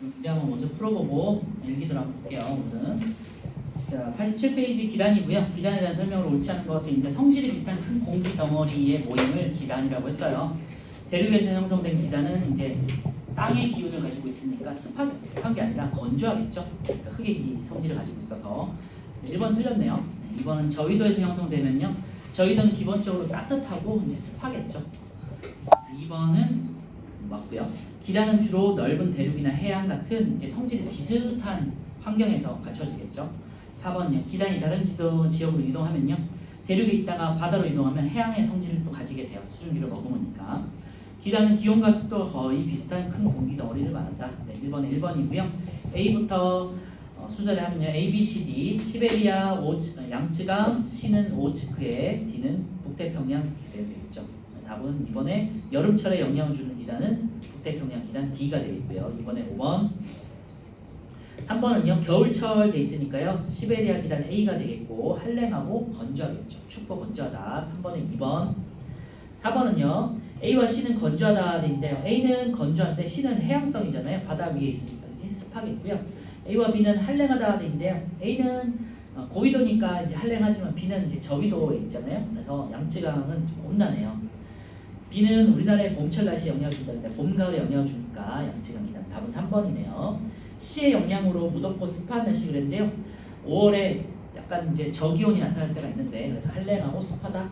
문제 한번 먼저 풀어보고 일기들 한번 볼게요. 오늘은 자 87페이지 기단이고요. 기단에 대한 설명을 옳지 않은 것 같은데 성질이 비슷한 큰 공기 덩어리의 모임을 기단이라고 했어요. 대륙에서 형성된 기단은 이제 땅의 기운을 가지고 있으니까 습한 게 아니라 건조하겠죠. 그러니까 흙의 성질을 가지고 있어서 1번 틀렸네요. 2번은 저위도에서 형성되면요. 저위도는 기본적으로 따뜻하고 이제 습하겠죠. 그래서 2번은 맞고요. 기단은 주로 넓은 대륙이나 해안 같은 이제 성질이 비슷한 환경에서 갖춰지겠죠. 4번은요. 기단이 다른 지역으로 이동하면요. 대륙에 있다가 바다로 이동하면 해양의 성질을 또 가지게 돼요. 수증기를 머금으니까. 기단은 기온과 습도가 거의 비슷한 큰 공기 덩어리를 말한다. 네, 1번은 1번이고요. A부터 순서를 하면요. A, B, C, D, 시베리아 양쯔강, C는 오츠크에, D는 북태평양 되겠죠. 답은 이번에 여름철에 영향을 주는 기단은 북태평양 기단 D가 되겠고요. 이번에 5번. 3번은요. 겨울철 돼 있으니까요. 시베리아 기단 A가 되겠고 한랭하고 건조하겠죠. 춥고 건조하다. 3번은 2번. 4번은요. A와 C는 건조하다 돼 있는데요. A는 건조한데 C는 해양성이잖아요. 바다 위에 있으니까 이제 습하겠고요. A와 B는 한랭하다 돼 있는데요. A는 고위도니까 이제 한랭하지만 B는 이제 저위도에 있잖아요. 그래서 양쯔강은 좀 온난해요. B는 우리나라의 봄철 날씨에 영향을 준다는데 봄, 가을에 영향을 주니까 양쯔강 기단 답은 3번이네요. C의 영향으로 무덥고 습한 날씨 그랬는데요. 5월에 약간 이제 저기온이 나타날 때가 있는데 그래서 한랭하고 습하다.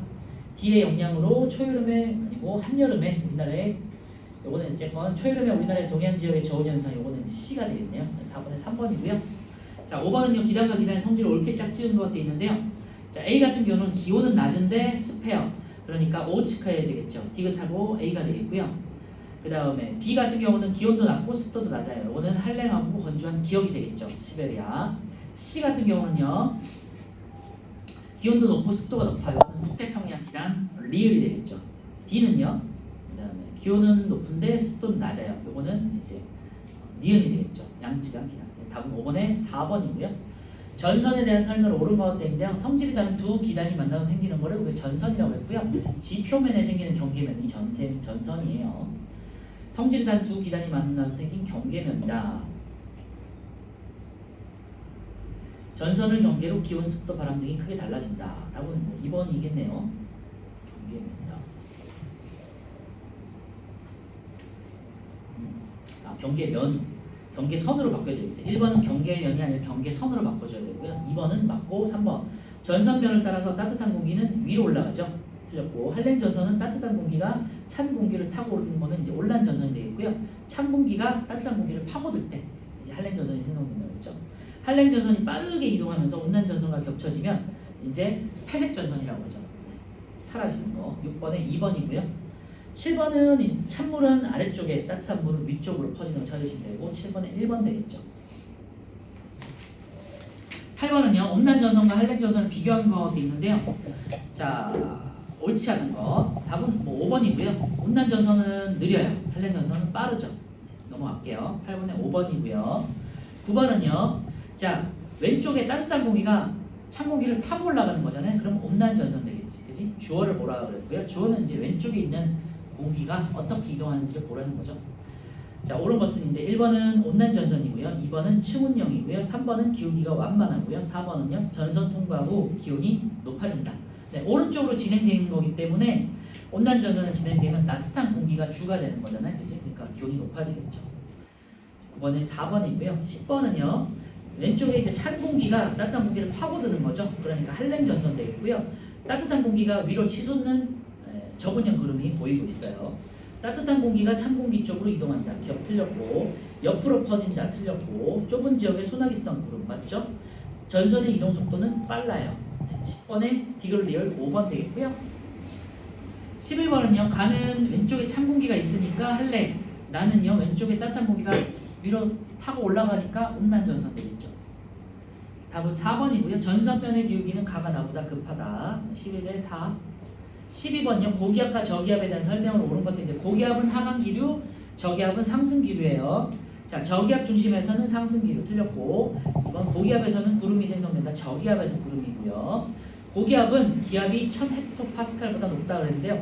D의 영향으로 초여름에 아니고 한여름에 우리나라에 요거는 어쨌건 초여름에 우리나라의 동해안 지역의 저온 현상 요거는 C가 되겠네요. 4번에 3번이고요. 자 5번은요. 기단과 기단의 성질을 옳게 짝지은 것도 있는데요. 자 A 같은 경우는 기온은 낮은데 습해요. 그러니까 오츠크해야 되겠죠. 디귿하고 A가 되겠고요. 그 다음에 B 같은 경우는 기온도 낮고 습도도 낮아요. 요거는 한랭하고 건조한 기역이 되겠죠. 시베리아. C 같은 경우는요. 기온도 높고 습도가 높아요. 북태평양 기단 리을이 되겠죠. D는요. 그다음에 기온은 높은데 습도는 낮아요. 요거는 이제 니은이 되겠죠. 양쯔강 기단. 답은 5번에 4번이고요. 전선에 대한 설명을 옳은 것 같은데요. 성질이 다른 두 기단이 만나서 생기는 거를 우리가 전선이라고 했고요. 지표면에 생기는 경계면이 전선이에요. 성질이 다른 두 기단이 만나서 생긴 경계면이다. 전선을 경계로 기온, 습도, 바람 등이 크게 달라진다. 답은 뭐 2번이겠네요. 경계면이다. 경계면. 경계선으로 바꿔줘야 돼. 1번은 경계면이 아니라 경계선으로 바꿔줘야 되고요. 2번은 맞고 3번. 전선면을 따라서 따뜻한 공기는 위로 올라가죠. 틀렸고 한랭 전선은 따뜻한 공기가 찬 공기를 타고 오르는 거는 이제 온난 전선이 되겠고요. 찬 공기가 따뜻한 공기를 파고들 때 이제 한랭 전선이 생성된다고 했죠. 한랭 전선이 빠르게 이동하면서 온난 전선과 겹쳐지면 이제 회색 전선이라고 하죠. 사라지는 거. 6번에 2번이고요. 7번은 찬물은 아래쪽에 따뜻한 물은 위쪽으로 퍼지는 거 찾으시면 되고 7번에 1번 되겠죠. 8번은요. 온난 전선과 한랭 전선을 비교한 것도 있는데요. 자, 옳지 않은 거. 답은 뭐 5번이고요. 온난 전선은 느려요. 한랭 전선은 빠르죠. 넘어갈게요. 8번에 5번이고요. 9번은요. 자, 왼쪽에 따뜻한 공기가 찬 공기를 타고 올라가는 거잖아요. 그럼 온난 전선 되겠지. 그지? 주어를 보라 그랬고요. 주어는 이제 왼쪽에 있는 공기가 어떻게 이동하는지를 보라는 거죠. 자, 옳은 것은인데 1번은 온난 전선이고요. 2번은 층온령이고요. 3번은 기울기가 완만하고요. 4번은요. 전선 통과 후 기온이 높아진다. 네, 오른쪽으로 진행되는 거기 때문에 온난 전선은 진행되면 따뜻한 공기가 주가 되는 거잖아요. 그지? 그러니까 기온이 높아지겠죠. 9번에 4번이고요. 10번은요. 왼쪽에 이제 찬 공기가 따뜻한 공기를 파고드는 거죠. 그러니까 한랭 전선 되겠고요. 따뜻한 공기가 위로 치솟는 저분형 구름이 보이고 있어요. 따뜻한 공기가 찬 공기 쪽으로 이동한다. 기억 틀렸고 옆으로 퍼진다. 틀렸고 좁은 지역의 소나기성 구름 맞죠? 전선의 이동 속도는 빨라요. 10번에 디글리얼 5번 되겠고요. 11번은요. 가는 왼쪽에 찬 공기가 있으니까 한랭. 나는요. 왼쪽에 따뜻한 공기가 위로 타고 올라가니까 온난 전선 되겠죠. 답은 4번이고요. 전선면의 기울기는 가가 나보다 급하다. 11에 4. 12번요. 고기압과 저기압에 대한 설명을 옳은 것 같은데 고기압은 하강 기류, 저기압은 상승 기류예요. 자, 저기압 중심에서는 상승 기류 틀렸고 이번 고기압에서는 구름이 생성된다. 저기압에서 구름이고요. 고기압은 기압이 1000헥토파스칼보다 높다 그랬는데요.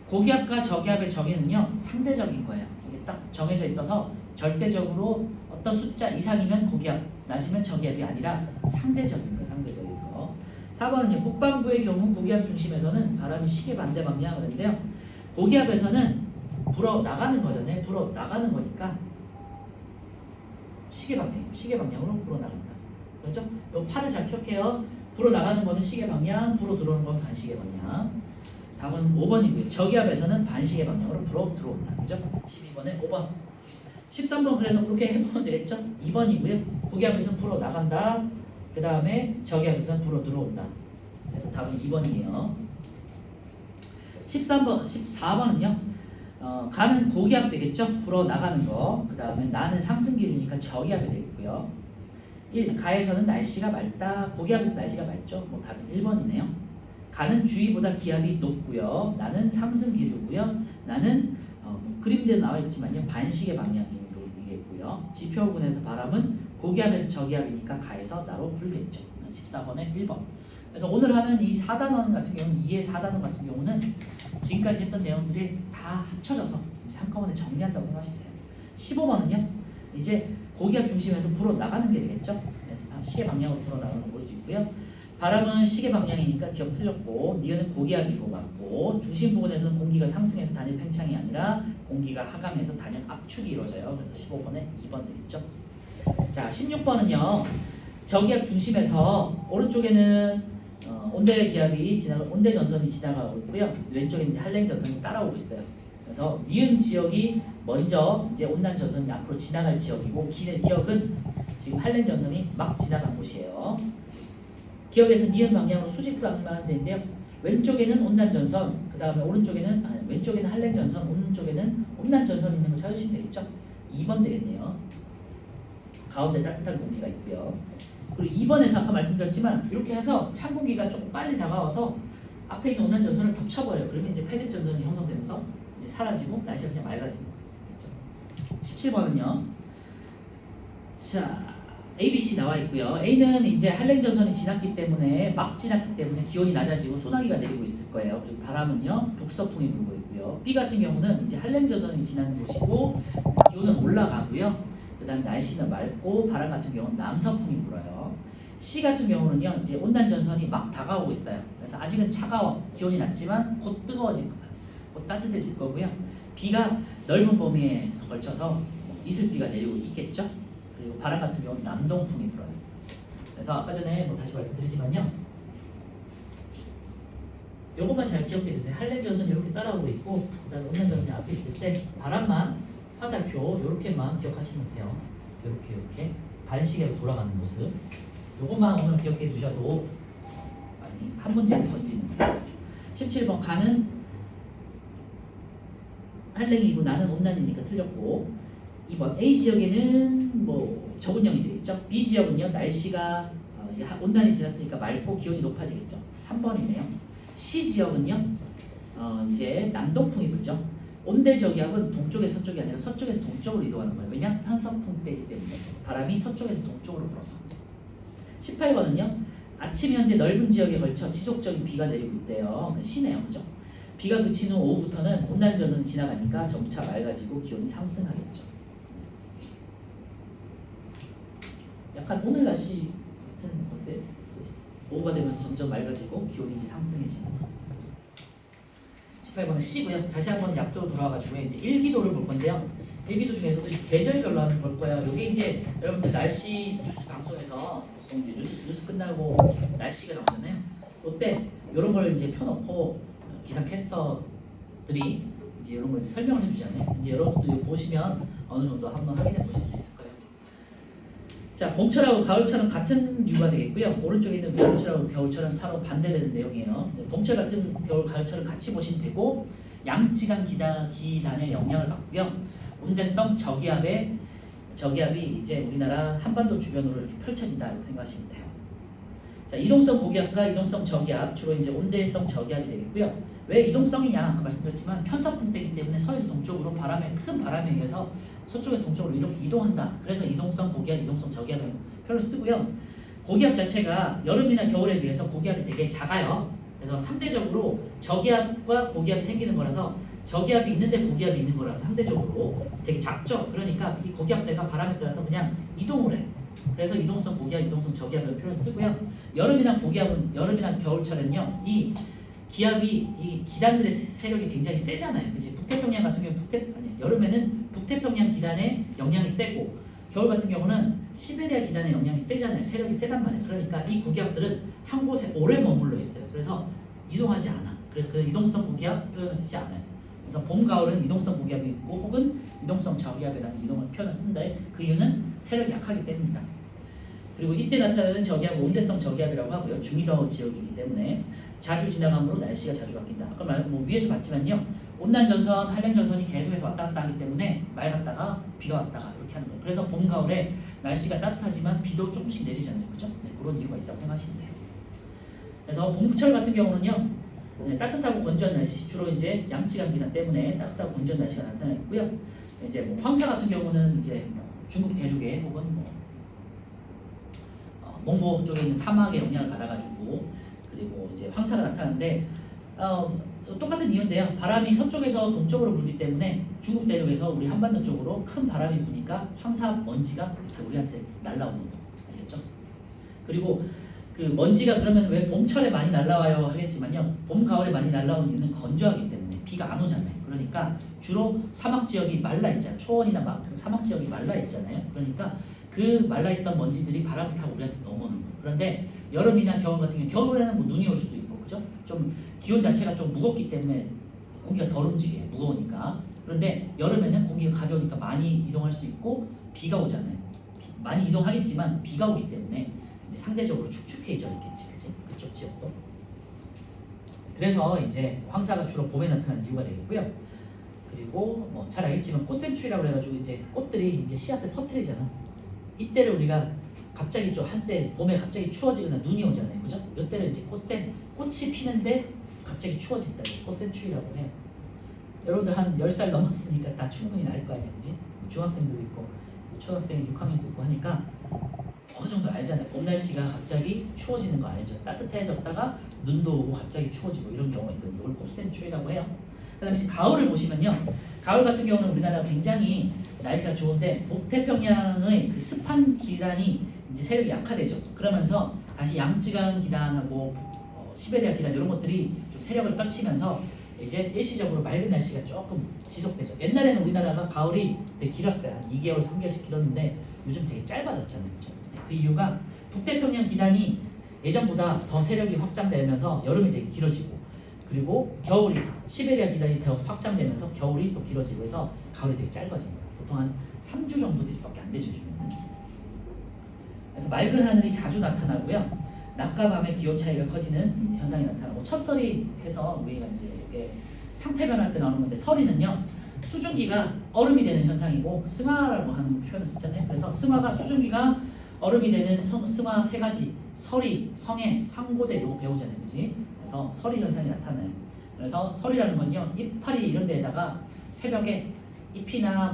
고기압과 저기압의 정의는요. 상대적인 거예요. 이게 딱 정해져 있어서 절대적으로 어떤 숫자 이상이면 고기압, 낮으면 저기압이 아니라 상대적인 거예요. 상대적인 거. 4번은요. 북반구의 경우 고기압 중심에서는 바람이 시계 반대 방향을 하는데요. 고기압에서는 불어 나가는 거잖아요. 불어 나가는 거니까 시계 방향으로 불어 나간다. 그렇죠? 요 팔을 잘 기억해요. 불어 나가는 거는 시계 방향, 불어 들어오는 건 반시계 방향. 답은 5번이고요. 저기압에서는 반시계 방향으로 불어 들어온다. 그죠? 12번에 5번. 13번 그래서 그렇게 해보면 되겠죠? 2번이고요. 고기압에서는 불어 나간다. 그 다음에 저기압에서는 불어 들어온다. 그래서 답은 2번이에요. 13번, 14번은요. 가는 고기압 되겠죠? 불어 나가는 거. 그 다음에 나는 상승기류니까 저기압이 되겠고요. 1. 가에서는 날씨가 맑다. 고기압에서 날씨가 맑죠? 뭐 답은 1번이네요. 가는 주위보다 기압이 높고요. 나는 상승기류고요. 나는 그림대로 나와 있지만요. 반시계 방향으로 이겠고요. 지표부분에서 바람은 고기압에서 저기압이니까 가에서 나로 불겠죠. 14번에 1번. 그래서 오늘 하는 이 4단원 같은 경우는 2의 4단원 같은 경우는 지금까지 했던 내용들이 다 합쳐져서 이제 한꺼번에 정리한다고 생각하시면 돼요. 15번은요. 이제 고기압 중심에서 불어 나가는 게 되겠죠. 그래서 시계 방향으로 불어 나가는 거 볼 수 있고요. 바람은 시계 방향이니까 기억 틀렸고 니은은 고기압인 것 같고 중심 부분에서는 공기가 상승해서 단일 팽창이 아니라 공기가 하강해서 단일 압축이 이루어져요. 그래서 15번에 2번 되겠죠. 자 16번은요. 저기압 중심에서 오른쪽에는 온대 기압이 온대 전선이 지나가고 있고요. 왼쪽에는 이제 한랭 전선이 따라오고 있어요. 그래서 니은 지역이 먼저 이제 온난 전선이 앞으로 지나갈 지역이고 기억은 지금 한랭 전선이 막 지나간 곳이에요. 기억에서 니은 방향으로 수직 방향만 되는데요. 왼쪽에는 온난 전선, 그 다음에 왼쪽에는 한랭 전선, 오른쪽에는 온난 전선 있는 거 찾으시면 되겠죠. 2번 되겠네요. 가운데 따뜻한 공기가 있고요. 그리고 2번에서 아까 말씀드렸지만 이렇게 해서 찬 공기가 조금 빨리 다가와서 앞에 있는 온난 전선을 덮쳐버려요. 그러면 이제 회색 전선이 형성되면서 이제 사라지고 날씨가 그냥 맑아지는 거죠. 17번은요. 자, A, B, C 나와 있고요. A는 이제 한랭 전선이 지났기 때문에 막 지났기 때문에 기온이 낮아지고 소나기가 내리고 있을 거예요. 그리고 바람은요 북서풍이 불고 있고요. B 같은 경우는 이제 한랭 전선이 지나는 곳이고 기온은 올라가고요. 그다음에 날씨는 맑고 바람 같은 경우는 남서풍이 불어요. C 같은 경우는요 이제 온난 전선이 막 다가오고 있어요. 그래서 아직은 차가워 기온이 낮지만 곧 뜨거워질 거예요. 곧 따뜻해질 거고요. B가 넓은 범위에서 걸쳐서 이슬비가 내리고 있겠죠. 그리고 바람 같은 경우는 남동풍이 불어요. 그래서 아까 전에 다시 말씀드리지만요. 요것만 잘 기억해 두세요. 한랭 전선이 이렇게 따라오고 있고 그다음에 온난 전선이 앞에 있을 때 바람만 화살표 이렇게만 기억하시면 돼요. 이렇게 반시계로 돌아가는 모습. 요것만 오늘 기억해 두셔도 한 문제를 던지는 거예요. 17번 가는 한랭이고 나는 온난이니까 틀렸고 2번 A 지역에는 저분형이 되겠죠. B 지역은요 날씨가 이제 온난이 지났으니까 맑고 기온이 높아지겠죠. 3번이네요. C 지역은요 이제 남동풍이 불죠. 온대 저기압은 동쪽에서 서쪽이 아니라 서쪽에서 동쪽으로 이동하는 거예요. 왜냐? 편서풍 빼기 때문에 바람이 서쪽에서 동쪽으로 불어서. 18번은요 아침 현재 넓은 지역에 걸쳐 지속적인 비가 내리고 있대요. C네요, 그죠? 비가 그친 후 오후부터는 온난 전선이 지나가니까 점차 맑아지고 기온이 상승하겠죠. 약간 오늘 날씨 같은 건데 오후가 되면서 점점 맑아지고 기온이 이제 상승해지면서 18번은 C고요. 다시 한번 이제 앞쪽으로 돌아와가지고 이제 일기도를 볼 건데요. 일기도 중에서도 계절별로 한번 볼 거예요. 이게 이제 여러분들 날씨 뉴스 방송에서 보통 이제 뉴스 끝나고 날씨가 나오잖아요. 그때 이런 걸 이제 펴놓고 기상 캐스터들이 이제 이런 걸 이제 설명을 해주잖아요. 이제 여러분들 보시면 어느 정도 한번 확인해 보실 수 있을 거예요. 자, 봄철하고 가을철은 같은 류가 되겠고요. 오른쪽에 있는 봄철하고 겨울철은 서로 반대되는 내용이에요. 봄철 같은 겨울, 가을철을 같이 보시면 되고 양지간 기단의 영향을 받고요. 온대성 저기압이 이제 우리나라 한반도 주변으로 이렇게 펼쳐진다 이렇게 생각하시면 돼요. 자, 이동성 고기압과 이동성 저기압 주로 이제 온대성 저기압이 되겠고요. 왜 이동성이냐 아까 말씀드렸지만 편서풍 때기 때문에 서에서 동쪽으로 큰 바람에 의해서 서쪽에서 동쪽으로 이렇게 이동한다. 그래서 이동성 고기압, 이동성 저기압을 표현을 쓰고요. 고기압 자체가 여름이나 겨울에 비해서 고기압이 되게 작아요. 그래서 상대적으로 저기압과 고기압이 생기는 거라서 저기압이 있는데 고기압이 있는 거라서 상대적으로 되게 작죠. 그러니까 이 고기압대가 바람에 따라서 그냥 이동을 해. 그래서 이동성 고기압, 이동성 저기압이라는 표현을 쓰고요. 여름이나 겨울철은요, 이 기압이 이 기단들의 세력이 굉장히 세잖아요. 그치? 북태평양 같은 경우 여름에는 북태평양 기단의 영향이 세고 겨울 같은 경우는 시베리아 기단의 영향이 세잖아요. 세력이 세단 말이에요. 그러니까 이 고기압들은 한 곳에 오래 머물러 있어요. 그래서 이동하지 않아. 그래서 그 이동성 고기압 표현을 쓰지 않아요. 그래서 봄, 가을은 이동성 고기압이 있고 혹은 이동성 저기압에 대한 이동을 표현을 쓴다. 그 이유는 세력이 약하기 때문이다. 그리고 이때 나타나는 저기압은 온대성 저기압이라고 하고요. 중위더 지역이기 때문에 자주 지나감으로 날씨가 자주 바뀐다. 아까 위에서 봤지만요. 온난 전선, 한랭 전선이 계속해서 왔다 갔다 하기 때문에 맑았다가 비가 왔다가 이렇게 하는 거예요. 그래서 봄, 가을에 날씨가 따뜻하지만 비도 조금씩 내리잖아요. 그죠? 네, 그런 이유가 있다고 생각하시면 돼요. 그래서 봄철 같은 경우는요. 네, 따뜻하고 건조한 날씨, 주로 이제 양치간 기간 때문에 따뜻하고 건조한 날씨가 나타나고요. 이제 황사 같은 경우는 이제 중국 대륙에 혹은 몽고 쪽에 있는 사막의 영향을 받아가지고 그리고 이제 황사가 나타나는데 똑같은 이유인데요. 바람이 서쪽에서 동쪽으로 불기 때문에 중국 대륙에서 우리 한반도 쪽으로 큰 바람이 부니까 황사 먼지가 우리한테 날라오는 거 아시겠죠? 그리고 그 먼지가 그러면 왜 봄철에 많이 날라와요 하겠지만요. 봄, 가을에 많이 날라오는 이유는 건조하기 때문에 비가 안 오잖아요. 그러니까 주로 사막 지역이 말라 있잖아요. 초원이나 막 사막 지역이 말라 있잖아요. 그러니까 그 말라있던 먼지들이 바람을 타고 우리한테 넘어오는 거예요. 그런데 여름이나 겨울 같은 경우 겨울에는 뭐 눈이 올 수도 있고 그죠? 좀 기온 자체가 좀 무겁기 때문에 공기가 덜 움직여요. 무거우니까. 그런데 여름에는 공기가 가벼우니까 많이 이동할 수 있고 비가 오잖아요. 많이 이동하겠지만 비가 오기 때문에 이제 상대적으로 축축해져 있겠지, 그치? 그쪽 지역도. 그래서 이제 황사가 주로 봄에 나타나는 이유가 되겠고요. 그리고 뭐 잘 알겠지만 꽃샘추위라고 해가지고 이제 꽃들이 이제 씨앗을 퍼뜨리잖아. 이때를 우리가 갑자기 좀 한때 봄에 갑자기 추워지거나 눈이 오잖아요, 그죠? 이때는 이제 꽃이 피는데 갑자기 추워진다. 꽃샘추위라고 해요. 여러분들 한 10살 넘었으니까 다 충분히 알 거 아니야, 그지? 중학생도 있고 초등학생 6학년도 있고 하니까 어느 정도 알잖아요. 봄 날씨가 갑자기 추워지는 거 알죠? 따뜻해졌다가 눈도 오고 갑자기 추워지고 이런 경우가 있거든요. 이걸 꽃샘추위라고 해요. 그다음에 이제 가을을 보시면요. 가을 같은 경우는 우리나라가 굉장히 날씨가 좋은데 북태평양의 그 습한 기단이 이제 세력이 약화되죠. 그러면서 다시 양쯔강 기단하고 시베리아 기단 이런 것들이 좀 세력을 떨치면서 이제 일시적으로 맑은 날씨가 조금 지속되죠. 옛날에는 우리나라가 가을이 되게 길었어요. 한 2개월, 3개월씩 길었는데 요즘 되게 짧아졌잖아요. 그렇죠? 그 이유가 북태평양 기단이 예전보다 더 세력이 확장되면서 여름이 되게 길어지고 그리고 겨울이 시베리아 기단이 더 확장되면서 겨울이 또 길어지고 해서 가을이 되게 짧아집니다. 보통 한 3주 정도밖에 안 되죠, 요즘에는. 그래서 맑은 하늘이 자주 나타나고요. 낮과 밤의 기온 차이가 커지는 현상이 나타나고 첫설이 해서 우리가 이제 이렇게 상태 변할 때 나오는 건데 설이는요. 수증기가 얼음이 되는 현상이고 승화라고 하는 표현을 쓰잖아요. 그래서 승화가 수증기가 얼음이 되는 승화 세 가지 설이, 성해, 상고대 이거 배우잖아요, 그렇지? 그래서 설이 현상이 나타나요. 그래서 설이라는 건요, 이파리 이런 데에다가 새벽에 잎이나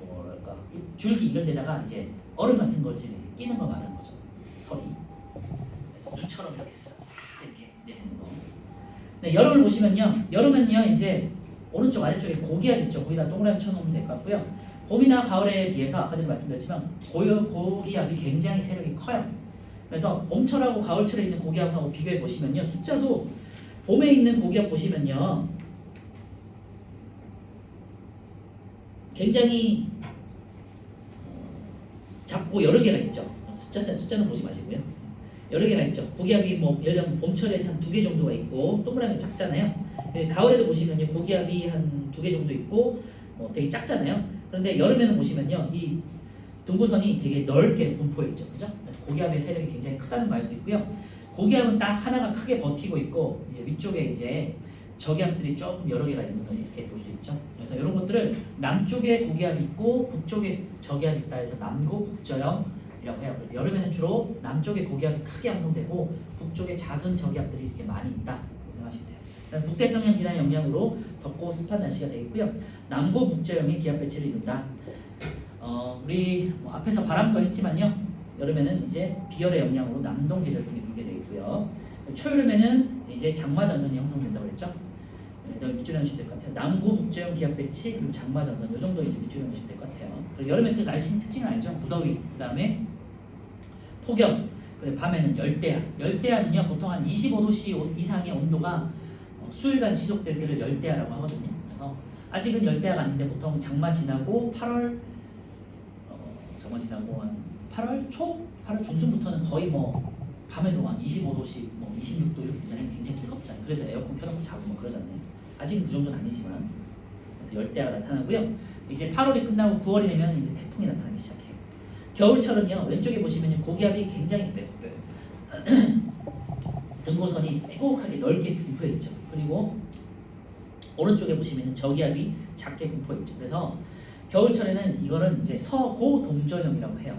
뭐랄까 줄기 이런 데다가 이제 얼음 같은 것을 끼는 거 말하는 거죠. 설이. 그래서 눈처럼 이렇게 싹 이렇게 내리는 거. 네, 여름을 보시면요, 여름은요 이제 오른쪽 아래쪽에 고기압 있죠. 거기다 동그라미 쳐놓으면 될 것 같고요. 봄이나 가을에 비해서 아까 전에 말씀드렸지만 고기압이 굉장히 세력이 커요. 그래서 봄철하고 가을철에 있는 고기압하고 비교해 보시면요, 숫자도 봄에 있는 고기압 보시면요 굉장히 작고 여러 개가 있죠. 숫자는 보지 마시고요. 여러 개가 있죠. 고기압이 뭐 예를 들면 봄철에 한 2개 정도가 있고 동그라미 작잖아요. 가을에도 보시면요 고기압이 한 2개 정도 있고 되게 작잖아요. 그런데 여름에는 보시면요 이 등고선이 되게 넓게 분포해 있죠, 그죠? 그래서 고기압의 세력이 굉장히 크다는 걸 알 수 있고요. 고기압은 딱 하나가 크게 버티고 있고 이제 위쪽에 이제 저기압들이 조금 여러 개가 있는 걸 이렇게 볼 수 있죠. 그래서 이런 것들을 남쪽에 고기압이 있고 북쪽에 저기압이 있다 해서 남고 북저염이라고 해요. 그래서 여름에는 주로 남쪽에 고기압이 크게 형성되고 북쪽에 작은 저기압들이 이렇게 많이 있다 생각하시면 돼요. 북태평양 기란의 영향으로 덥고 습한 날씨가 되겠고요. 남고 북저염이 기압 배치를 이룬다. 우리 앞에서 바람도 했지만요. 여름에는 이제 비열의 영향으로 남동 계절풍이 불게 되겠고요. 초여름에는 이제 장마 전선이 형성된다고 그랬죠. 그다음에 밑줄에 넣으시면 될 것 같아요. 남구 북저형 기압 배치 그리고 장마 전선 이 정도 이제 밑줄에 넣으시면 될 것 같아요. 그리고 여름에 또 날씨 특징을 알죠. 무더위 그다음에 폭염 그리고 밤에는 열대야. 열대야는요 보통 한 25도씨 이상의 온도가 수일간 지속될 때를 열대야라고 하거든요. 그래서 아직은 열대야가 아닌데 보통 장마 지나고 8월 장마 지나고 한 8월 초, 8월 중순부터는 거의 뭐 밤에도 한 25도씩 뭐 26도 이렇게 되잖아요. 굉장히 뜨겁잖아요. 그래서 에어컨 켜놓고 자고 뭐 그러잖아요. 아직은 그 정도는 아니지만 그래서 열대야가 나타나고요. 이제 8월이 끝나고 9월이 되면 이제 태풍이 나타나기 시작해요. 겨울철은요 왼쪽에 보시면 고기압이 굉장히 등고선이 빼곡하게 넓게 분포해 있죠. 그리고 오른쪽에 보시면 저기압이 작게 분포해 있죠. 그래서 겨울철에는 이거는 이제 서고동저형이라고 해요.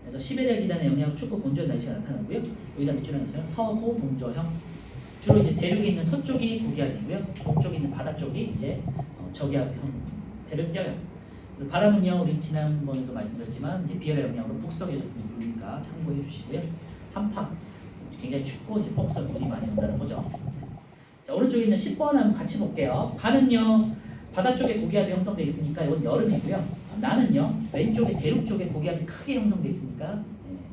그래서 시베리아 기단의 영향으로 춥고 건조한 날씨가 나타나고요. 여기다 밑줄에 넣으세요. 서고동저형. 주로 이제 대륙에 있는 서쪽이 고기압이고요. 동쪽에 있는 바다 쪽이 이제 저기압 형태를 띄어요. 바람은요, 우리 지난번에도 말씀드렸지만 이제 비열의 영향으로 북서게 좀 불니까 참고해 주시고요. 한파 굉장히 춥고 이제 폭설 물이 많이 온다는 거죠. 자, 오른쪽에 있는 10번 한번 같이 볼게요. 가는요 바다 쪽에 고기압이 형성돼 있으니까 이건 여름이고요. 나는요 왼쪽에 대륙 쪽에 고기압이 크게 형성돼 있으니까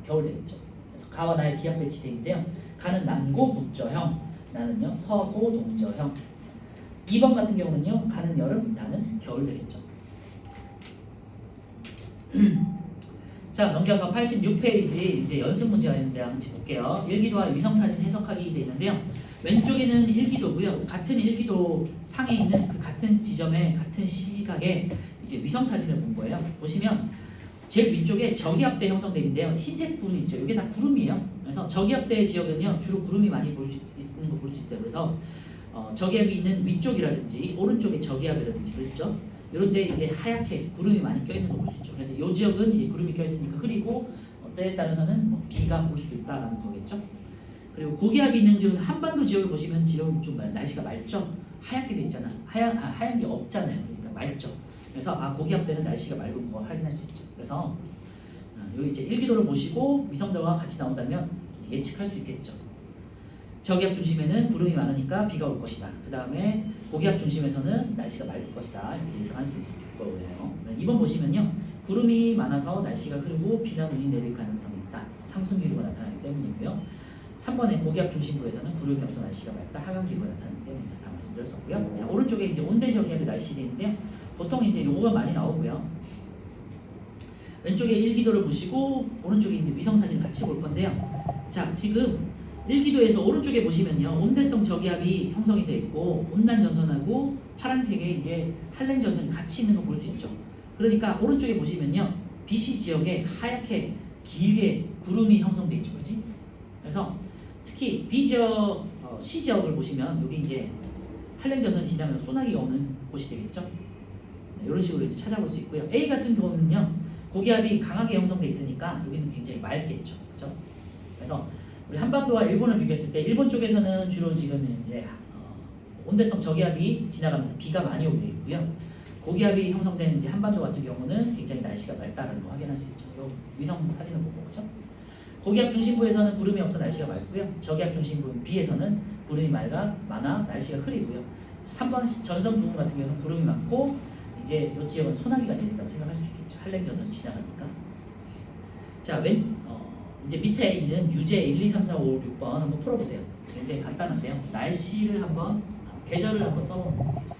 겨울 되겠죠. 그래서 가와 나의 기압 배치돼 있는데요. 가는 남고 북저형, 나는요 서고 동저형. 2번 같은 경우는요 가는 여름, 나는 겨울 되겠죠. 자, 넘겨서 86페이지 이제 연습 문제가 있는데 한번 볼게요. 일기도와 위성사진 해석하기 돼 있는데요. 왼쪽에는 일기도고요. 같은 일기도 상에 있는 그 같은 지점에 같은 시각에 이제 위성사진을 본 거예요. 보시면 제일 위쪽에 저기압대 형성돼 있는데요. 흰색 부분 있죠. 이게 다 구름이에요. 그래서 저기압대 지역은요 주로 구름이 많이 있는 거 볼 수 있어요. 그래서 저기압이 있는 위쪽이라든지 오른쪽에 저기압이라든지 그렇죠. 이런데 이제 하얗게 구름이 많이 껴있는 거 볼 수 있죠. 그래서 이 지역은 이제 구름이 껴있으니까 흐리고 때에 따라서는 뭐 비가 올 수도 있다라는 거겠죠. 그리고 고기압이 있는 지역은 한반도 지역을 보시면 지금 좀 날씨가 맑죠. 하얗게 돼 있잖아. 하얀 게 없잖아요. 그러니까 맑죠. 그래서 고기압 때는 날씨가 맑은 거 확인할 수 있죠. 그래서 여기 이제 일기도를 보시고 위성도가 같이 나온다면 예측할 수 있겠죠. 저기압 중심에는 구름이 많으니까 비가 올 것이다. 그 다음에 고기압 중심에서는 날씨가 맑을 것이다. 이렇게 예상할 수 있을 거예요. 2번 보시면요. 구름이 많아서 날씨가 흐르고 비나 눈이 내릴 가능성이 있다. 상승기류가 나타나기 때문이고요. 3번에 고기압 중심부에서는 구름이 없어 날씨가 맑다. 하강기류가 나타나기 때문이다. 다 말씀드렸었고요. 자, 오른쪽에 이제 온대 저기압의 날씨가 있는데요. 보통 이제 요거가 많이 나오고요. 왼쪽에 일기도를 보시고 오른쪽에 있는 위성사진 같이 볼 건데요. 자, 지금 일기도에서 오른쪽에 보시면요 온대성 저기압이 형성이 되어 있고 온난 전선하고 파란색의 이제 한랭 전선이 같이 있는 거 볼 수 있죠. 그러니까 오른쪽에 보시면요 BC 지역에 하얗게 길게 구름이 형성되어 있죠, 그렇지? 그래서 특히 B 지역, C 지역을 보시면 여기 이제 한랭 전선이 지나면 소나기가 오는 곳이 되겠죠. 네, 이런 식으로 이제 찾아볼 수 있고요. A 같은 경우는요 고기압이 강하게 형성되어 있으니까 여기는 굉장히 맑겠죠, 그렇죠? 그래서 우리 한반도와 일본을 비교했을 때 일본 쪽에서는 주로 지금 이제 온대성 저기압이 지나가면서 비가 많이 오게 있고요. 고기압이 형성되는 이제 한반도 같은 경우는 굉장히 날씨가 맑다는 거 확인할 수 있죠. 요 위성 사진을 보고 그렇죠? 고기압 중심부에서는 구름이 없어 날씨가 맑고요. 저기압 중심부 B에서는 구름이 많아 날씨가 흐리고요. 3번 전선 부분 같은 경우는 구름이 많고 이제 이 지역은 소나기가 내린다고 생각할 수 있겠죠. 한랭 전선 지나가니까. 자, 이제 밑에 있는 유제 1, 2, 3, 4, 5, 6번 한번 풀어보세요. 굉장히 간단한데요. 날씨를 한번 계절을 한번 써보는 거죠.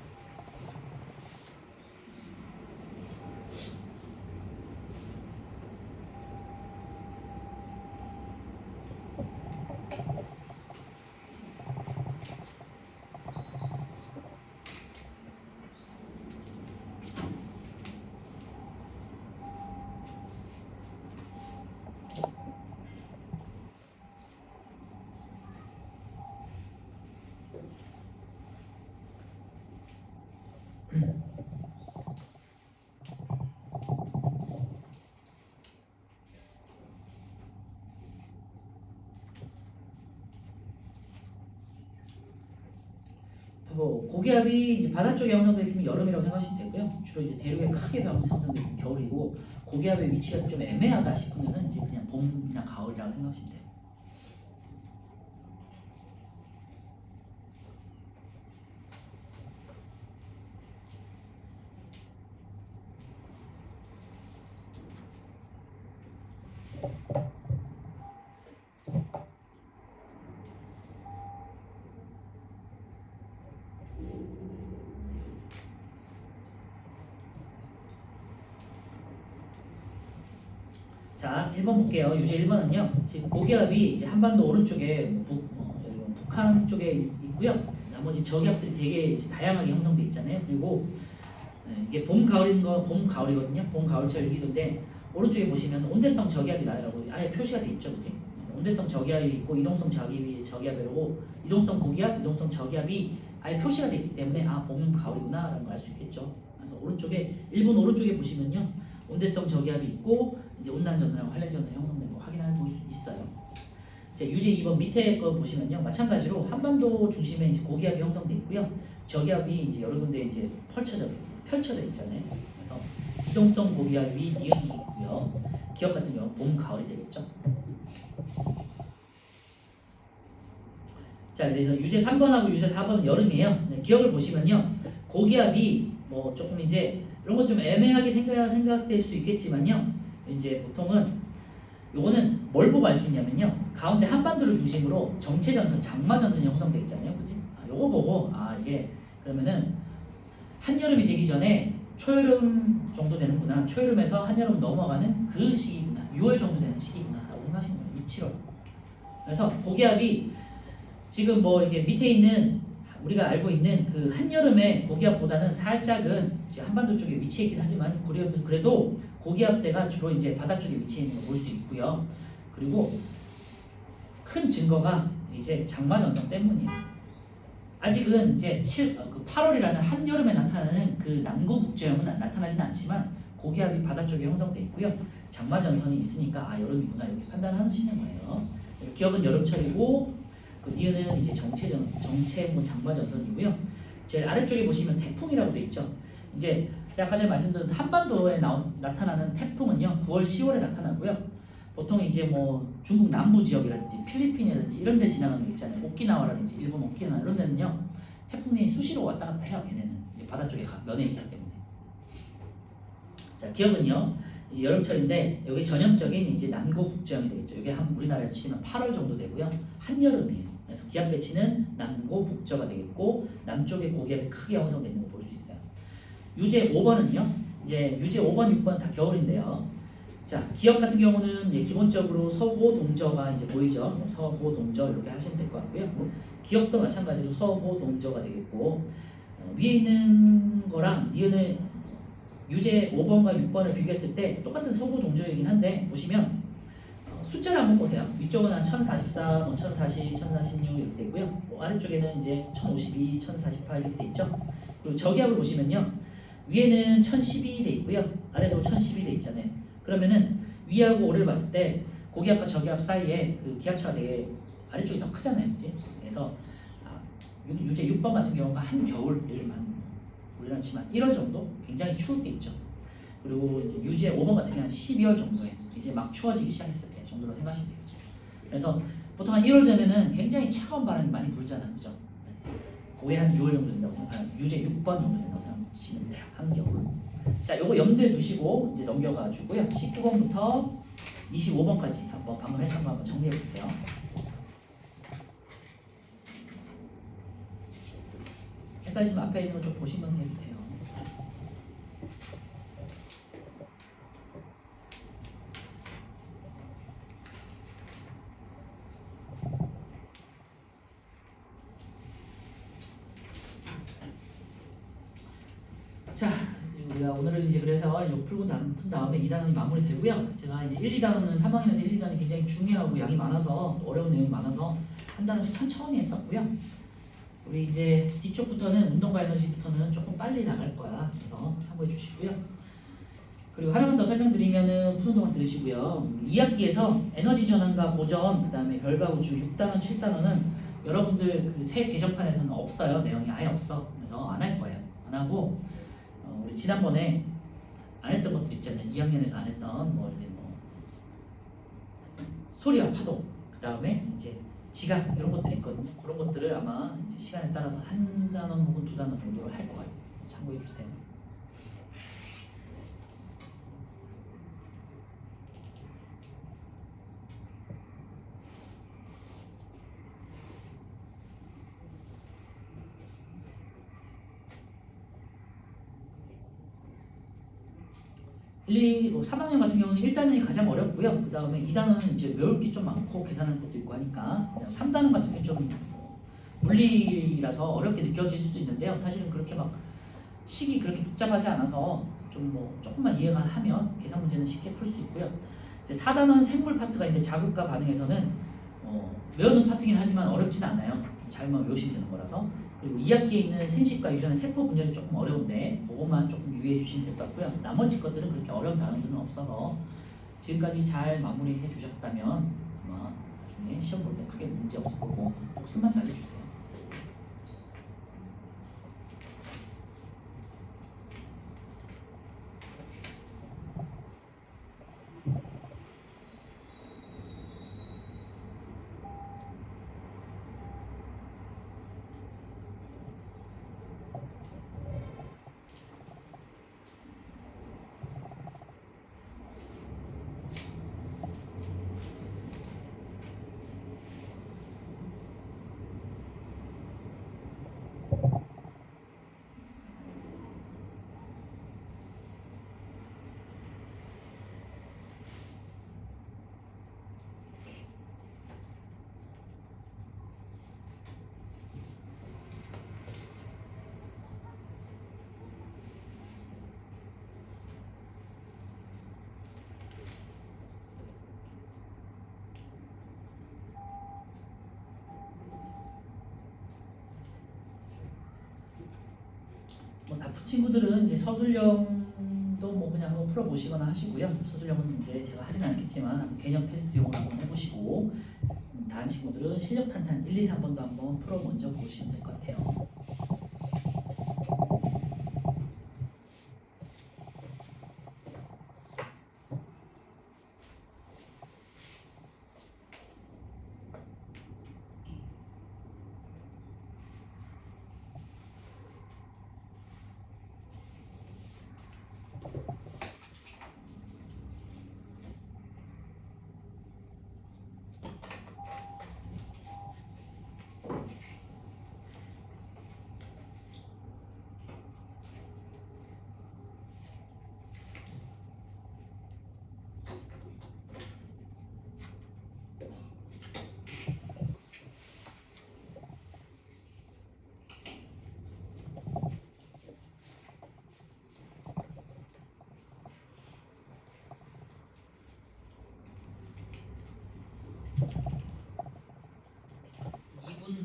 고기압이 이제 바다 쪽에 형성되어 있으면 여름이라고 생각하시면 되고요. 주로 이제 대륙에 크게 형성되어 있는 겨울이고 고기압의 위치가 좀 애매하다 싶으면은 이제 그냥 봄이나 가을이라고 생각하시면 돼요. 자, 1번 볼게요. 유제 1번은요. 지금 고기압이 이제 한반도 오른쪽에 북한 쪽에 있고요. 나머지 저기압들이 되게 이제 다양하게 형성돼 있잖아요. 그리고 이게 봄 가을이거든요. 봄 가을철 일기도인데 오른쪽에 보시면 온대성 저기압이 나라고 아예 표시가 돼 있죠, 그지? 온대성 저기압이 있고 이동성 저기압이라고 이동성 고기압, 이동성 저기압이 아예 표시가 돼 있기 때문에 아 봄 가을이구나라는 걸 알 수 있겠죠. 그래서 오른쪽에 일본 오른쪽에 보시면요. 온대성 저기압이 있고 이제 온난전선이랑 환len전선이 형성된 거 확인할 수 있어요. 이제 유제 2번 밑에 거 보시면요. 마찬가지로 한반도 중심에 이제 고기압이 형성돼 있고요. 저기압이 이제 여러 군데 이제 펼쳐져 있잖아요. 그래서 이동성 고기압이 니은이 있고요. 기압 같은 경우는 봄, 가을이 되겠죠. 자, 그래서 유제 3번하고 유제 4번은 여름이에요. 네, 기억을 보시면요. 고기압이 뭐 조금 이제 이런 건 좀 애매하게 생각될 수 있겠지만요. 이제 보통은 요거는 뭘 보고 알 수 있냐면요. 가운데 한반도를 중심으로 정체전선, 장마전선이 형성돼 있잖아요. 그지? 요거 보고 이게 그러면은 한여름이 되기 전에 초여름 정도 되는구나. 초여름에서 한여름 넘어가는 그 시기구나. 6월 정도 되는 시기구나 라고 생각하시는 거예요. 6, 7월. 그래서 고기압이 지금 뭐 이렇게 밑에 있는 우리가 알고 있는 그 한여름의 고기압보다는 살짝은 한반도 쪽에 위치해 있긴 하지만 그래도 고기압대가 주로 이제 바다 쪽에 위치해 있는 걸 볼 수 있고요. 그리고 큰 증거가 이제 장마전선 때문이에요. 아직은 이제 8월이라는 한여름에 나타나는 그 남구북저형은 나타나진 않지만 고기압이 바다 쪽에 형성돼 있고요. 장마전선이 있으니까 여름이구나 이렇게 판단하시는 거예요. 기업은 여름철이고 그 니은은 이제 정체 장마전선이고요. 제일 아래쪽에 보시면 태풍이라고 돼 있죠. 이제 제가 아까 전에 말씀드린 한반도에 나타나는 태풍은요 9월, 10월에 나타나고요. 보통 이제 뭐 중국 남부 지역이라든지 필리핀이라든지 이런 데 지나가는 게 있잖아요. 오키나와라든지 일본 오키나와 이런 데는요 태풍이 수시로 왔다 갔다 해요. 걔네는 이제 바다 쪽에 면에 있기 때문에. 자, 기억은요 이제 여름철인데 여기 전형적인 이제 남구 북지형이 되겠죠. 이게 한 우리나라에 치면 8월 정도 되고요. 한여름이에요. 그래서 기압 배치는 남고 북저가 되겠고 남쪽에 고기압이 크게 형성되어 있는 거 볼 수 있어요. 유제 5번은요. 이제 유제 5번, 6번 다 겨울인데요. 자, 기억 같은 경우는 이제 기본적으로 서고 동저가 이제 보이죠. 서고 동저 이렇게 하시면 될 것 같고요. 기억도 마찬가지로 서고 동저가 되겠고 위에 있는 거랑 니은을 유제 5번과 6번을 비교했을 때 똑같은 서고 동저이긴 한데 보시면 숫자를 한번 보세요. 위쪽은 한 1044, 1040, 1046 이렇게 되고요. 아래쪽에는 이제 1052, 1048 이렇게 돼 있죠. 그리고 저기압을 보시면요. 위에는 1012 돼 있고요. 아래도 1012 돼 있잖아요. 그러면은 위하고 오를 봤을 때 고기압과 저기압 사이에 그 기압차가 되게 아래쪽이 더 크잖아요. 그치? 그래서 유제 6번 같은 경우가 한겨울일만 우리나라 치면 1월 정도 굉장히 추울 때 있죠. 그리고 이제 유제 5번 같은 경우는 12월 정도에 이제 막 추워지기 시작했을 때 정도로 생각하시면 되겠죠. 그래서 보통 한 1월 되면은 굉장히 차가운 바람이 많이 불잖아요. 그죠? 그게 한 6월 정도 된다고 생각하면 유제 6번 정도 된다고 생각하시면 돼요. 한겨울. 자, 요거 염두에 두시고 이제 넘겨가지고요. 19번부터 25번까지 한번 방금 했던 거 한번 정리해 볼게요. 헷갈리시면 앞에 있는 거 좀 보시면서 해도 돼요. 자, 우리가 오늘은 이제 그래서 이거 푼 다음에 2단원이 마무리되고요. 제가 이제 1, 2단원은 3학년에서 1, 2단원이 굉장히 중요하고 양이 많아서 어려운 내용이 많아서 한 단원씩 천천히 했었고요. 우리 이제 뒤쪽부터는 운동과 에너지부터는 조금 빨리 나갈 거야. 그래서 참고해 주시고요. 그리고 하나만 더 설명드리면은 푸는 동안 들으시고요. 2학기에서 에너지 전환과 고전, 그 다음에 별과 우주 6단원, 7단원은 여러분들 그 새 개정판에서는 없어요. 내용이 아예 없어. 그래서 안 할 거예요. 안 하고 우리 지난번에 안 했던 것들 있잖아요. 2학년에서 안 했던 뭐 소리와 파도, 그 다음에 이제 지각 이런 것들이 있거든요. 그런 것들을 아마 이제 시간에 따라서 한 단원 혹은 두 단원 정도로 할 거예요. 참고해 주세요. 3학년 같은 경우는 1단원이 가장 어렵고요. 그 다음에 2단원은 이제 외울 게 좀 많고 계산하는 것도 있고 하니까 3단원 같은 경우는 좀 물리라서 어렵게 느껴질 수도 있는데요. 사실은 그렇게 막 식이 그렇게 복잡하지 않아서 좀 뭐 조금만 이해가 하면 계산 문제는 쉽게 풀 수 있고요. 이제 4단원 생물 파트가 있는데 자극과 반응에서는 외우는 파트긴 하지만 어렵진 않아요. 잘만 외우시면 되는 거라서. 그리고 2학기에 있는 생식과 유전의 세포 분열이 조금 어려운데 그것만 조금 유의해 주시면 될 것 같고요. 나머지 것들은 그렇게 어려운 단어들은 없어서 지금까지 잘 마무리해 주셨다면 아마 나중에 시험 볼 때 크게 문제 없을 거고 복습만 잘 해주세요. 뭐 다 푼 친구들은 이제 서술형도 뭐 그냥 한번 풀어보시거나 하시고요. 서술형은 이제 제가 하지는 않겠지만 한번 개념 테스트용으로 한번 해보시고 다른 친구들은 실력 탄탄 1, 2, 3번도 한번 풀어 먼저 보시면 될 것 같아요.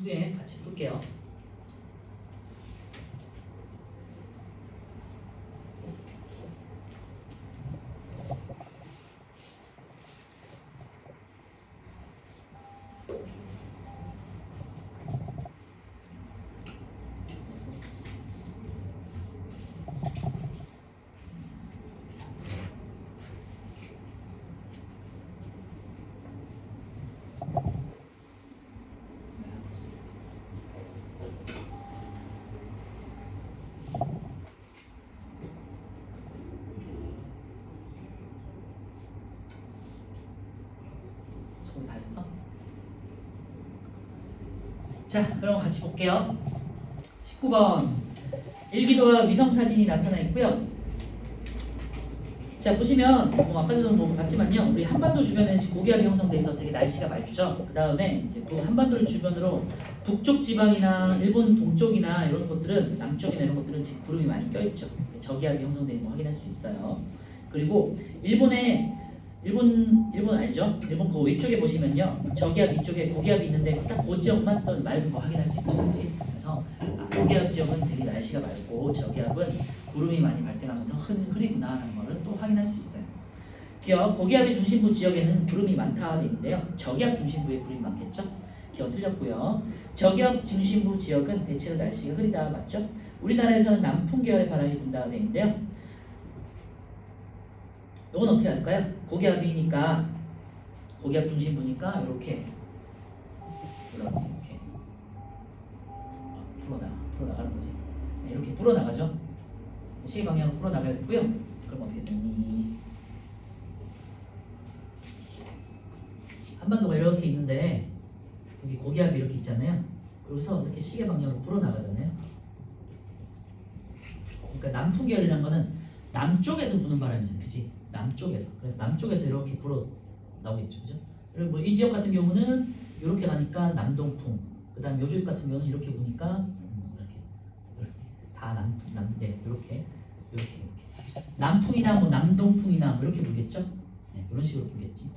후에 같이 풀게요. 저기 다 했어? 자, 그럼 같이 볼게요. 19번 일기도와 위성사진이 나타나 있고요. 자, 보시면 뭐 아까도 뭐 봤지만요, 우리 한반도 주변에는 지금 고기압이 형성돼 있어 되게 날씨가 맑죠. 그 다음에 이제 그 한반도를 주변으로 북쪽 지방이나 일본 동쪽이나 이런 것들은, 남쪽이나 이런 것들은 지금 구름이 많이 껴있죠. 저기압이 형성되는 거 확인할 수 있어요. 그리고 일본 아니죠? 일본 그 위쪽에 보시면요, 저기압 이쪽에 고기압이 있는데 딱 그 지역만 또 맑은 거 확인할 수 있죠, 그렇지? 그래서 고기압 지역은 되게 날씨가 맑고 저기압은 구름이 많이 발생하면서 흐리구나 하는 거를 또 확인할 수 있어요. 기억, 고기압의 중심부 지역에는 구름이 많다 돼 있는데요, 저기압 중심부에 구름이 많겠죠? 기억 틀렸고요. 저기압 중심부 지역은 대체로 날씨가 흐리다, 맞죠? 우리나라에서는 남풍 계열의 바람이 분다가 돼 있는데요, 이건 어떻게 할까요? 고기압이니까, 고기압 중심부니까 이렇게 풀어나가는 거지. 네, 이렇게 풀어나가죠. 시계 방향으로 풀어나가야 되고요. 그럼 어떻게 되니? 한반도가 이렇게 있는데 여기 고기압이 이렇게 있잖아요. 그래서 이렇게 시계 방향으로 풀어나가잖아요. 그러니까 남풍 계열이라는 거는 남쪽에서 부는 바람이잖아, 그치? 남쪽에서. 그래서 남쪽에서 이렇게 불어 나오겠죠, 그죠? 그리고 뭐 이 지역 같은 경우는 이렇게 가니까 남동풍. 그다음 요 지역 같은 경우는 이렇게 부니까 이렇게 다 네, 이렇게 남풍이나 뭐 남동풍이나 뭐 이렇게 불겠죠? 네, 이런 식으로 불겠지.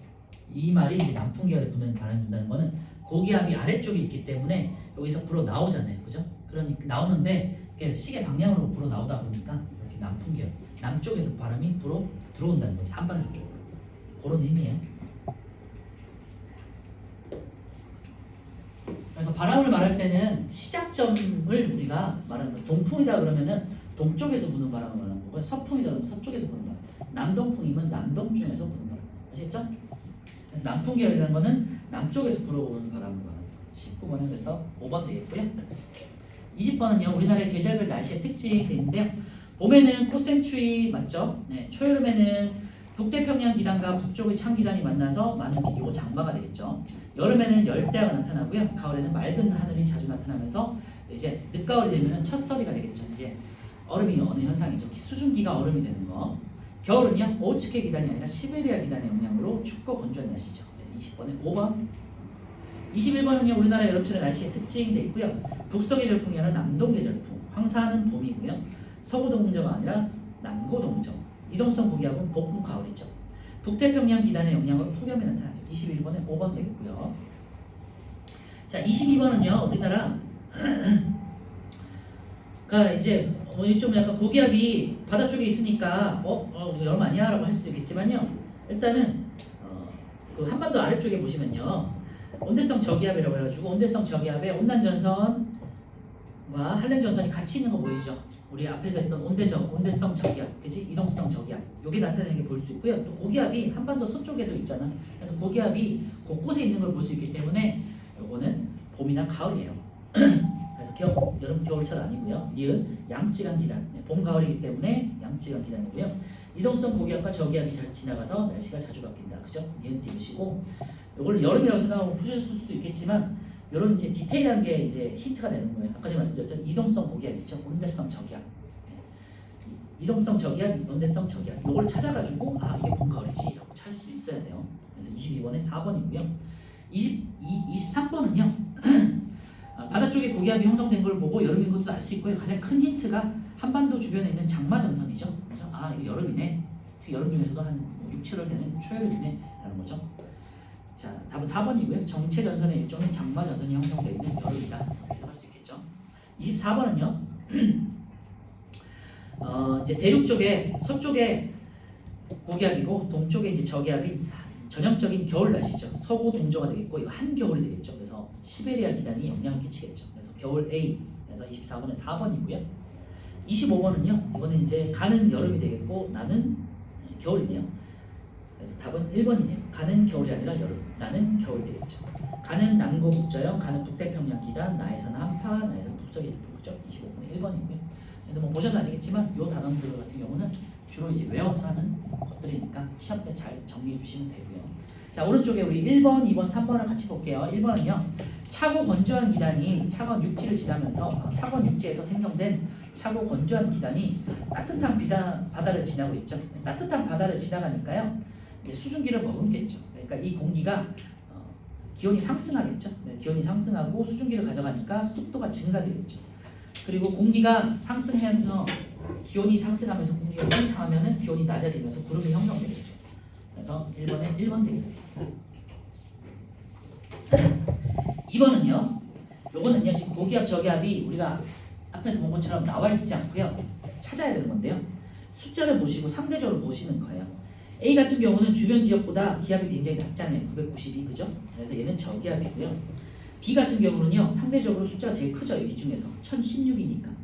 이 말이 이제 남풍 계열에 부는 바람이 분다는 거는 고기압이 아래쪽에 있기 때문에 여기서 불어 나오잖아요, 그죠? 그러니까 나오는데 이렇게 시계 방향으로 불어 나오다 보니까 이렇게 남풍 계열, 남쪽에서 바람이 불어 들어온다는 거지, 한반도 쪽으로. 그런 의미예요. 그래서 바람을 말할 때는 시작점을 우리가 말하는 거예요. 동풍이다 그러면은 동쪽에서 부는 바람을 말하는 거고요. 서풍이다 그러면 서쪽에서 부는 바람. 남동풍이면 남동쪽에서 부는 바람. 아시겠죠? 그래서 남풍 계열이라는 거는 남쪽에서 불어오는 바람을 말하는 거예요. 19번은 그래서 5번 되겠고요. 20번은요. 우리나라의 계절별 날씨의 특징이 되는데요. 봄에는 꽃샘추위 맞죠? 네, 초여름에는 북태평양 기단과 북쪽의 찬기단이 만나서 많은 비가 장마가 되겠죠. 여름에는 열대야가 나타나고요. 가을에는 맑은 하늘이 자주 나타나면서 이제 늦가을이 되면은 첫서리가 되겠죠. 이제 얼음이 어느 현상이죠. 수증기가 얼음이 되는 거. 겨울은요. 오츠케 기단이 아니라 시베리아 기단의 영향으로 춥고 건조한 날씨죠. 그래서 20번에 5번. 21번은요. 우리나라 여름철의 날씨의 특징이 돼 있고요. 북서계절풍이 아니라 남동계절풍. 황사는 봄이고요. 서구동정가 아니라 남고동정. 이동성 고기압은 복부 가을이죠. 북태평양 기단의 영향으로 폭염이 나타나죠. 21번에 5번 되겠고요. 자, 22번은요. 우리나라 가 이제 좀 약간 고기압이 바다 쪽에 있으니까 여름 아니야? 라고 할 수도 있겠지만요. 일단은 그 한반도 아래쪽에 보시면요. 온대성 저기압이라고 해가지고 온대성 저기압에 온난전선과 한랭전선이 같이 있는 거 보이죠? 우리 앞에서 했던 온대성 저기압, 그치? 이동성 저기압. 요게 나타내는 게 볼 수 있고요. 또 고기압이 한반도 서쪽에도 있잖아. 그래서 고기압이 곳곳에 있는 걸 볼 수 있기 때문에 요거는 봄이나 가을이에요. 그래서 여름 겨울철 아니고요. 니은 양지간 기단. 네, 봄 가을이기 때문에 양지간 기단이고요. 이동성 고기압과 저기압이 잘 지나가서 날씨가 자주 바뀐다. 그죠? 니은 띄우시고 요걸 여름이라고 생각하고 푸실 수도 있겠지만 이런 이제 디테일한 게 이제 힌트가 되는 거예요. 아까 제가 말씀드렸죠. 이동성 고기압 있죠. 온대성 저기압. 네. 이동성 저기압, 온대성 저기압. 요걸 찾아가지고 이게 봄 가을이지 라고 찾을 수 있어야 돼요. 그래서 22번에 4번이고요. 23번은요. 바다 쪽에 고기압이 형성된 걸 보고 여름인 것도 알 수 있고요. 가장 큰 힌트가 한반도 주변에 있는 장마전선이죠. 그래서 이게 여름이네. 여름 중에서도 한 6, 7월 되는 초여름이네 라는 거죠. 자, 답은 4번이고요. 정체전선의 일종인 장마전선이 형성되어 있는 여름이다. 이렇게 할 수 있겠죠. 24번은요. 이제 대륙 쪽에 서쪽에 고기압이고 동쪽에 이제 저기압인 전형적인 겨울 날씨죠. 서구 동조가 되겠고 이거 한겨울이 되겠죠. 그래서 시베리아 기단이 영향을 끼치겠죠. 그래서 겨울 A. 그래서 24번은 4번이고요. 25번은요. 이거는 이제 가는 여름이 되겠고 나는 겨울이네요. 그래서 답은 1번이네요. 가는 겨울이 아니라 여름. 나는 겨울 되겠죠. 가는 남고 북저형, 가는 북태평양 기단, 나에서는 한파, 나에서는 북서계 북죠. 25번에 1번이고요. 그래서 뭐 보셔서 아시겠지만 이 단어들 같은 경우는 주로 이제 외워서 하는 것들이니까 시험 때 잘 정리해 주시면 되고요. 자, 오른쪽에 우리 1번, 2번, 3번을 같이 볼게요. 1번은요. 차고 건조한 기단이 차가운 육지를 지나면서 차가운 육지에서 생성된 차고 건조한 기단이 따뜻한 바다를 지나고 있죠. 따뜻한 바다를 지나가니까요. 수증기를 머금겠죠. 그러니까 이 공기가 기온이 상승하겠죠. 기온이 상승하고 수증기를 가져가니까 습도가 증가되겠죠. 그리고 공기가 상승하면서 기온이 상승하면서 공기가 팽창하면은 기온이 낮아지면서 구름이 형성되겠죠. 그래서 1번에 1번 되겠지. 2번은요. 요거는요. 지금 고기압 저기압이 우리가 앞에서 본 것처럼 나와 있지 않고요. 찾아야 되는 건데요. 숫자를 보시고 상대적으로 보시는 거예요. A 같은 경우는 주변 지역보다 기압이 굉장히 낮잖아요. 992 그죠? 그래서 얘는 저기압이고요. B 같은 경우는요. 상대적으로 숫자가 제일 크죠. 이 중에서 1016이니까.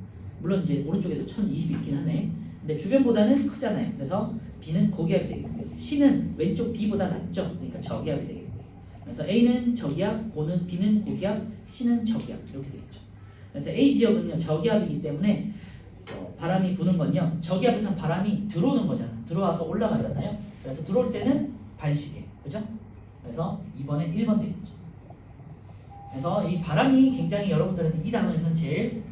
물론 이제 오른쪽에도 1020 있긴 하네. 근데 주변보다는 크잖아요. 그래서 B는 고기압이 되겠고요. C는 왼쪽 B보다 낮죠. 그러니까 저기압이 되겠고요. 그래서 A는 저기압, B는 고기압, C는 저기압 이렇게 되겠죠. 그래서 A 지역은요. 저기압이기 때문에 바람이 부는 건요. 저기압에서는 바람이 들어오는 거잖아. 들어와서 올라가잖아요. 그래서 들어올 때는 반시계. 그죠? 그래서 2번에 1번 되겠죠. 그래서 이 바람이 굉장히 여러분들한테 이 단어에서는 제일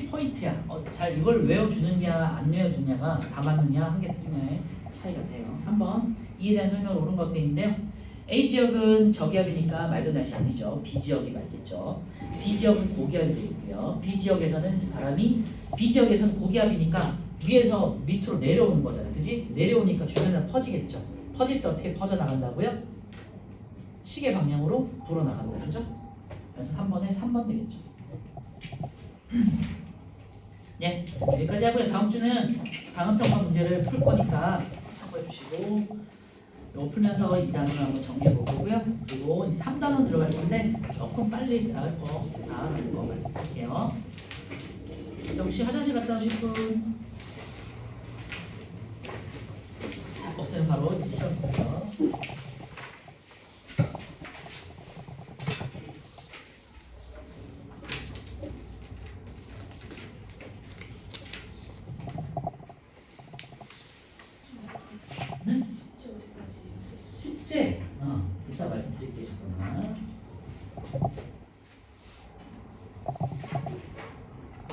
키포인트야. 잘 이걸 외워주느냐 안 외워주느냐가 다 맞느냐 한 개 틀리냐의 차이가 돼요. 3번 이에 대한 설명을 옳은 것 같은데요. A 지역은 저기압이니까 맑은 날씨 아니죠. B 지역이 맑겠죠. B 지역은 고기압이 되겠고요. B 지역에서는 바람이 B 지역에서는 고기압이니까 위에서 밑으로 내려오는 거잖아요. 그지? 내려오니까 주변으로 퍼지겠죠. 퍼질 때 어떻게 퍼져나간다고요? 시계 방향으로 불어나간다. 그죠? 그래서 3번에 3번 되겠죠. 네, 여기까지 하고요. 다음 주는 방언평가 문제를 풀 거니까 참고해 주시고 이거 풀면서 2단원을 한번 정리해 볼 거고요. 그리고 이제 3단원 들어갈 건데 조금 빨리 나갈 거라는 거 말씀드릴게요. 자, 혹시 화장실 갔다 오실 분? 자, 없으면 바로 이제 시험 볼게요. 네? 숙제. 이따 말씀드릴게요. 잠깐만.